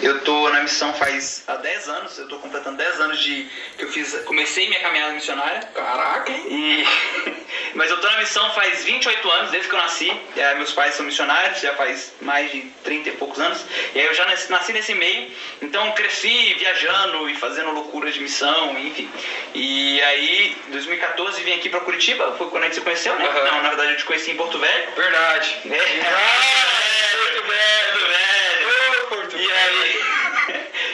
Eu tô na missão há 10 anos, eu tô completando 10 anos que comecei minha caminhada missionária. Caraca, hein? Mas eu tô na missão faz 28 anos, desde que eu nasci. Meus pais são missionários, já faz mais de 30 e poucos anos. E aí eu já nasci nesse meio, então cresci viajando e fazendo loucuras de missão, enfim. E aí, em 2014, vim aqui pra Curitiba, foi quando a gente se conheceu, né? Uhum. Não, na verdade eu te conheci em Porto Velho. Verdade. Porto Velho.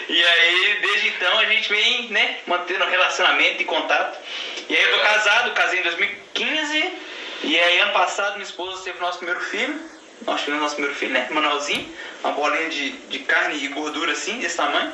E aí, desde então, a gente vem, né, mantendo relacionamento e contato. E aí eu tô casado, casei em 2015. E aí, ano passado, minha esposa teve nosso primeiro filho. Nós tivemos nosso primeiro filho, né, Manuelzinho. Uma bolinha de carne e gordura assim, desse tamanho.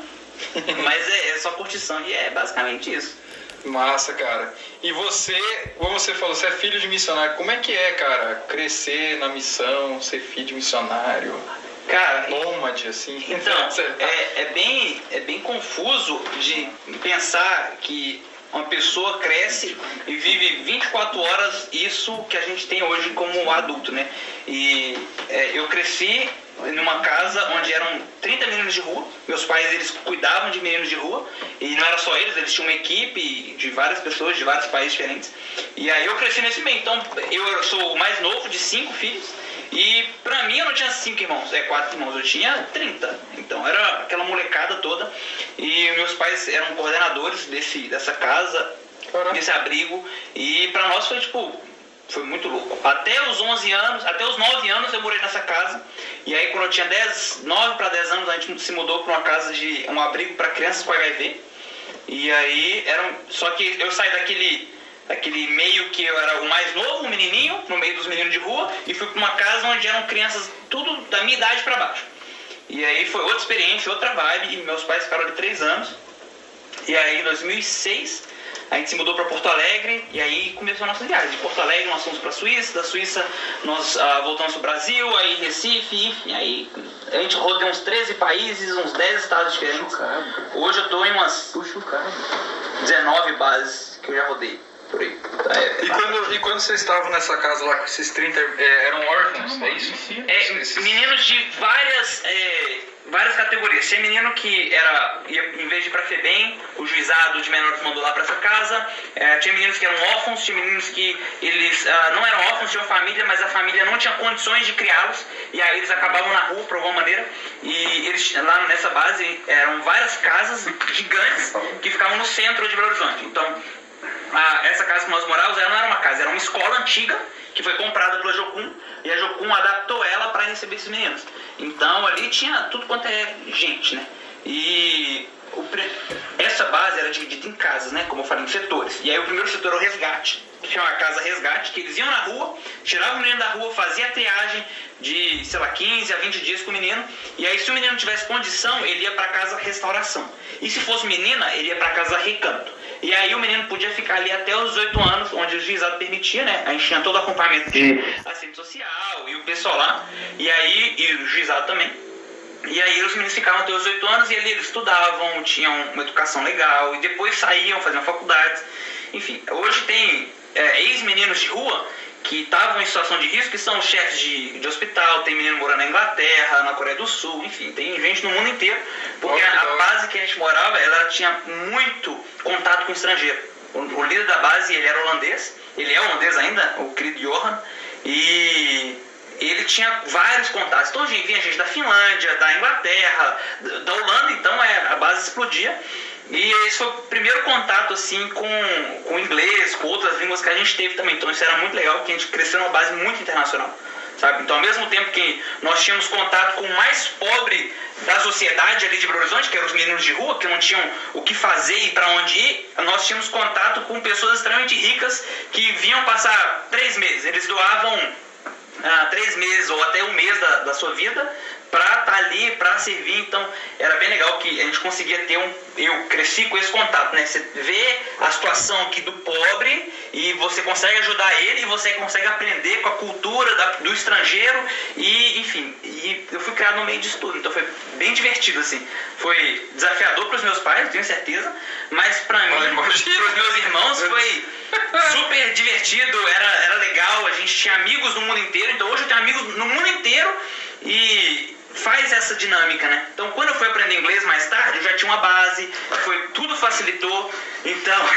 Mas é só curtição e é basicamente isso. Massa, cara. E você, como você falou, você é filho de missionário. Como é que é, cara, crescer na missão, ser filho de missionário? Cara, nômade, assim. Então, é bem confuso de pensar que uma pessoa cresce e vive 24 horas isso que a gente tem hoje como adulto, né? E eu cresci numa casa onde eram 30 meninos de rua. Meus pais, eles cuidavam de meninos de rua. E não era só eles tinham uma equipe de várias pessoas de vários países diferentes. E aí eu cresci nesse meio. Então, eu sou o mais novo de 5 filhos. E pra mim eu não tinha 5 irmãos, 4 irmãos, eu tinha 30. Então era aquela molecada toda. E meus pais eram coordenadores dessa casa, desse abrigo. E pra nós foi muito louco. Até os 11 anos, até os 9 anos eu morei nessa casa. E aí quando eu tinha 9 para 10 anos, a gente se mudou pra uma casa um abrigo pra crianças com HIV. E aí só que eu saí daquele meio que eu era o mais novo, um menininho, no meio dos meninos de rua, e fui para uma casa onde eram crianças tudo da minha idade para baixo. E aí foi outra experiência, outra vibe, e meus pais ficaram de 3 anos. E aí em 2006 a gente se mudou para Porto Alegre, e aí começou a nossa viagem. De Porto Alegre nós fomos para a Suíça, da Suíça nós voltamos para o Brasil, aí Recife, enfim, aí a gente rodou uns 13 países, uns 10 estados diferentes. Hoje eu estou em umas 19 bases que eu já rodei. Por aí. E quando vocês estavam nessa casa lá com esses 30, eram órfãos, é isso? Meninos de várias categorias. Tinha menino que ia, em vez de ir pra FEBEM, o juizado de menores mandou lá pra essa casa. Tinha meninos que eram órfãos, tinha meninos que eles não eram órfãos, tinham família, mas a família não tinha condições de criá-los. E aí eles acabavam na rua, por alguma maneira. E eles, lá nessa base, eram várias casas gigantes que ficavam no centro de Belo Horizonte. Então, essa casa que nós morávamos, ela não era uma casa, era uma escola antiga que foi comprada pela Jocum, e a Jocum adaptou ela para receber esses meninos. Então ali tinha tudo quanto é gente, né? E essa base era dividida em casas, né? Como eu falei, em setores. E aí o primeiro setor era o resgate, que chama a casa resgate, que eles iam na rua, tiravam o menino da rua, fazia a triagem de, 15 a 20 dias com o menino. E aí se o menino tivesse condição, ele ia para casa restauração. E se fosse menina, ele ia para casa recanto. E aí o menino podia ficar ali até os 18 anos, onde o juizado permitia, né? A gente tinha todo o acompanhamento de assistente social e o pessoal lá. E o juizado também. E aí os meninos ficavam até os 18 anos e ali eles estudavam, tinham uma educação legal. E depois saíam, faziam faculdades. Enfim, hoje tem ex-meninos de rua que estavam em situação de risco, que são chefes de hospital, tem menino morando na Inglaterra, na Coreia do Sul, enfim, tem gente no mundo inteiro, porque a base que a gente morava, ela tinha muito contato com o estrangeiro. O líder da base, ele era holandês, ele é holandês ainda, o querido Johan, e ele tinha vários contatos. Então vinha gente da Finlândia, da Inglaterra, da Holanda, então a base explodia. E esse foi o primeiro contato assim com o inglês, com outras línguas que a gente teve também. Então isso era muito legal, porque a gente cresceu numa base muito internacional, sabe? Então ao mesmo tempo que nós tínhamos contato com o mais pobre da sociedade ali de Belo Horizonte, que eram os meninos de rua, que não tinham o que fazer e para onde ir, nós tínhamos contato com pessoas extremamente ricas que vinham passar 3 meses. Eles doavam 3 meses ou até 1 mês da sua vida para estar ali, para servir. Então era bem legal que a gente conseguia ter eu cresci com esse contato, né? Você vê a situação aqui do pobre e você consegue ajudar ele, e você consegue aprender com a cultura do estrangeiro, e enfim, e eu fui criado no meio disso tudo. Então foi bem divertido, assim. Foi desafiador para os meus pais, tenho certeza, mas para mim, para os meus irmãos, foi super divertido, era legal. A gente tinha amigos no mundo inteiro, então hoje eu tenho amigos no mundo inteiro. E faz essa dinâmica, né? Então, quando eu fui aprender inglês mais tarde, eu já tinha uma base, tudo facilitou, então...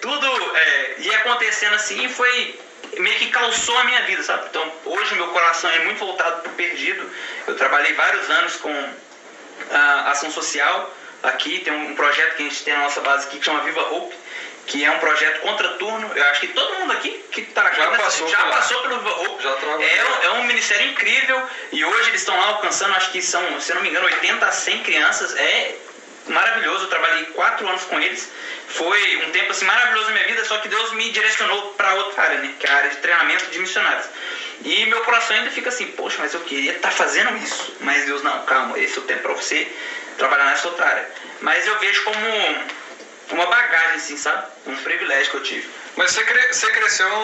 tudo ia acontecendo assim e foi... meio que calçou a minha vida, sabe? Então, hoje meu coração é muito voltado pro perdido. Eu trabalhei vários anos com a ação social aqui, tem um projeto que a gente tem na nossa base aqui que chama Viva Hope, que é um projeto contraturno. Eu acho que todo mundo aqui que está aqui já passou pelo Viva Hope. É um ministério incrível e hoje eles estão lá alcançando, acho que são, se eu não me engano, 80 a 100 crianças. É maravilhoso, eu trabalhei 4 anos com eles. Foi um tempo assim maravilhoso na minha vida, só que Deus me direcionou para outra área, né? Que é a área de treinamento de missionários. E meu coração ainda fica assim, poxa, mas eu queria estar fazendo isso. Mas Deus, não, calma, esse é o tempo para você trabalhar nessa outra área. Mas eu vejo como uma bagagem, assim, sabe? Um privilégio que eu tive. Mas você cresceu